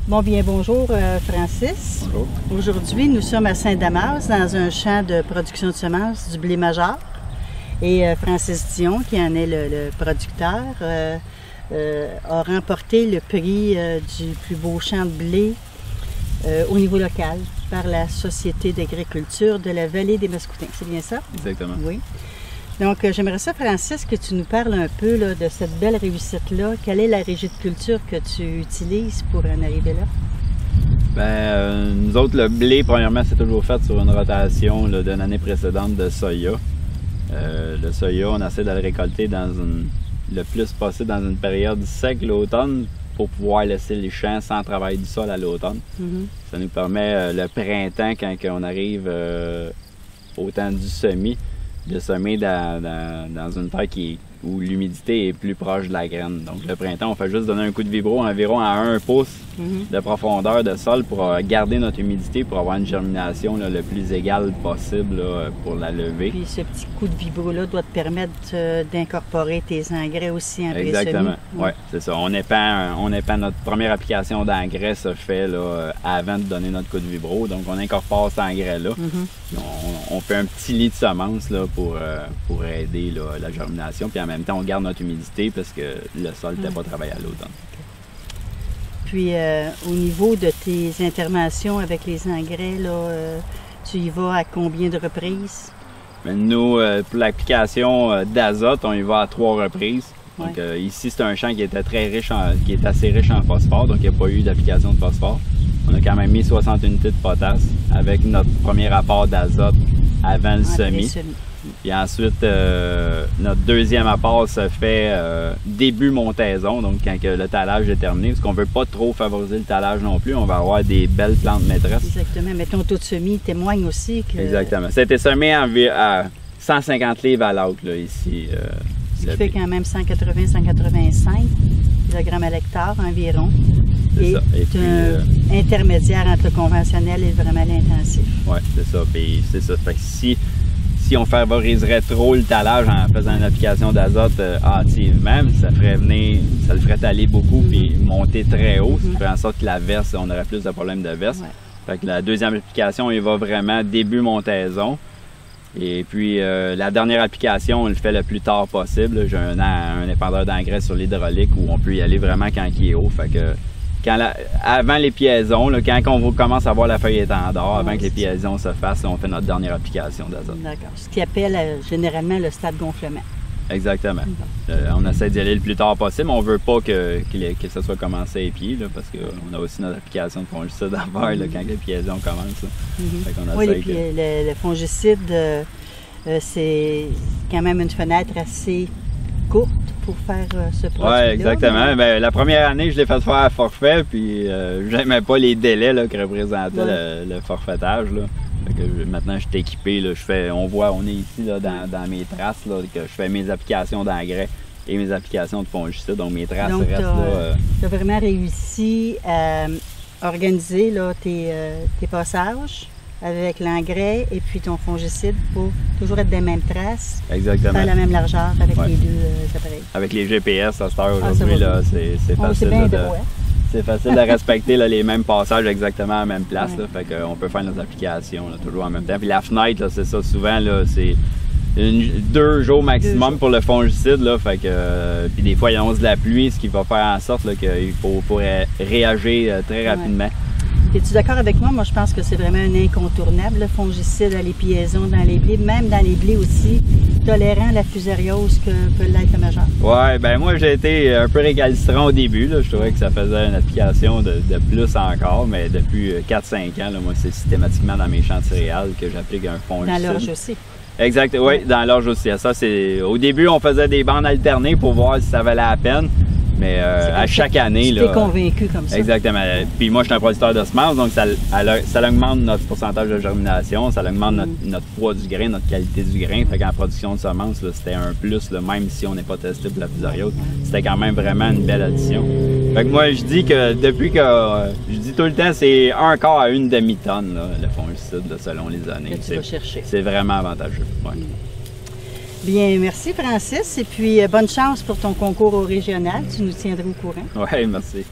Bon, bien, bonjour Francis. Bonjour. Aujourd'hui, nous sommes à Saint-Damas, dans un champ de production de semences du blé major. Et Francis Dion, qui en est le producteur, a remporté le prix du plus beau champ de blé au niveau local par la Société d'agriculture de la vallée des Mascoutins. C'est bien ça? Exactement. Oui. Donc, j'aimerais ça, Francis, que tu nous parles un peu là, de cette belle réussite-là. Quelle est la régie de culture que tu utilises pour en arriver là? Bien, nous autres, le blé, premièrement, c'est toujours fait sur une rotation d'une année précédente de soya. Le soya, on essaie de le récolter le plus possible dans une période sec l'automne pour pouvoir laisser les champs sans travail du sol à l'automne. Ça nous permet le printemps, quand on arrive au temps du semis, de semer dans une terre où l'humidité est plus proche de la graine. Donc le printemps, on fait juste donner un coup de vibro environ à 1 pouce de profondeur de sol pour garder notre humidité, pour avoir une germination le plus égale possible pour la levée. Puis ce petit coup de vibro-là doit te permettre d'incorporer tes engrais aussi en pré-semis. Exactement, oui, c'est ça. On épand notre première application d'engrais se fait avant de donner notre coup de vibro. Donc on incorpore cet engrais-là. On fait un petit lit de semences pour aider la germination. Puis en même temps, on garde notre humidité parce que le sol n'était pas travaillé à l'automne. Puis au niveau de tes interventions avec les engrais, tu y vas à combien de reprises? Mais nous, pour l'application d'azote, on y va à 3 reprises. Donc ici, c'est un champ qui était qui est assez riche en phosphore, donc il n'y a pas eu d'application de phosphore. On a quand même mis 60 unités de potasse avec notre premier apport d'azote avant le semis. Puis ensuite, notre deuxième apport se fait début montaison, donc quand le talage est terminé, parce qu'on ne veut pas trop favoriser le talage non plus, on va avoir des belles plantes maîtresses. Exactement, mais ton taux de semis témoigne aussi que... Exactement. Ça a été semé à 150 livres à l'acre, ici. Ce qui fait quand même 180-185 kg à l'hectare environ. Et puis, intermédiaire entre le conventionnel et vraiment l'intensif. Oui, c'est ça. Puis c'est ça. Fait que si on favoriserait trop le talage en faisant une application d'azote hâtivement, ça le ferait taler beaucoup puis monter très haut. Ça ferait en sorte que la verse, on aurait plus de problèmes de verse. Fait que la deuxième application, il va vraiment début montaison. Et puis la dernière application, on le fait le plus tard possible. J'ai un épandeur d'engrais sur l'hydraulique où on peut y aller vraiment quand il est haut. Fait que avant les piaisons, quand on commence à voir la feuille étendard, avant que les piaisons se fassent, on fait notre dernière application d'azote. D'accord. Ce qu'ils appelle généralement le stade gonflement. Exactement. On essaie d'y aller le plus tard possible. On ne veut pas que ça soit commencé à pied, parce qu'on a aussi notre application de fongicide à faire quand les piaisons commencent. Oui, le fongicide, c'est quand même une fenêtre assez courte pour faire ce produit-là. Oui, exactement. Mais la première année, je l'ai fait faire à forfait, puis j'aimais pas les délais que représentait le forfaitage. Fait que maintenant, je suis équipé. On est ici dans mes traces, que je fais mes applications d'engrais et mes applications de fongicides. Donc mes traces restent là. Tu as vraiment réussi à organiser tes passages avec l'engrais et puis ton fongicide pour toujours être des mêmes traces. Exactement. Faire la même largeur avec les deux appareils. Avec les GPS à cette heure aujourd'hui, c'est facile. C'est facile de respecter les mêmes passages exactement à la même place. Fait qu'on peut faire nos applications toujours en même temps. Puis la fenêtre, c'est ça, souvent, c'est 2 jours maximum pour le fongicide. Fait que, puis des fois, il annonce de la pluie, ce qui va faire en sorte qu'il faut réagir très rapidement. Es-tu d'accord avec moi? Moi, je pense que c'est vraiment un incontournable, le fongicide à l'épiaison dans les blés, même dans les blés aussi, tolérant la fusariose que peut l'être le majeur. Oui, ben moi, j'ai été un peu récalcitrant au début. Je trouvais que ça faisait une application de plus encore, mais depuis 4-5 ans, moi, c'est systématiquement dans mes champs de céréales que j'applique un fongicide. Dans l'orge aussi. Exact, oui, dans l'orge aussi. Ça, au début, on faisait des bandes alternées pour voir si ça valait la peine. Mais à chaque année... Tu t'es convaincu comme ça. Exactement. Puis moi, je suis un producteur de semences, donc ça augmente notre pourcentage de germination, ça augmente notre poids du grain, notre qualité du grain. Fait qu'en production de semences, c'était un plus, même si on n'est pas testé pour la fusariose. C'était quand même vraiment une belle addition. Fait que moi, je dis que depuis que... je dis tout le temps, c'est 1 quart à 1 demi-tonne, le fongicide, selon les années. Que tu vas chercher. C'est vraiment avantageux. Bien, merci Francis. Et puis, bonne chance pour ton concours au régional. Tu nous tiendras au courant. Oui, merci.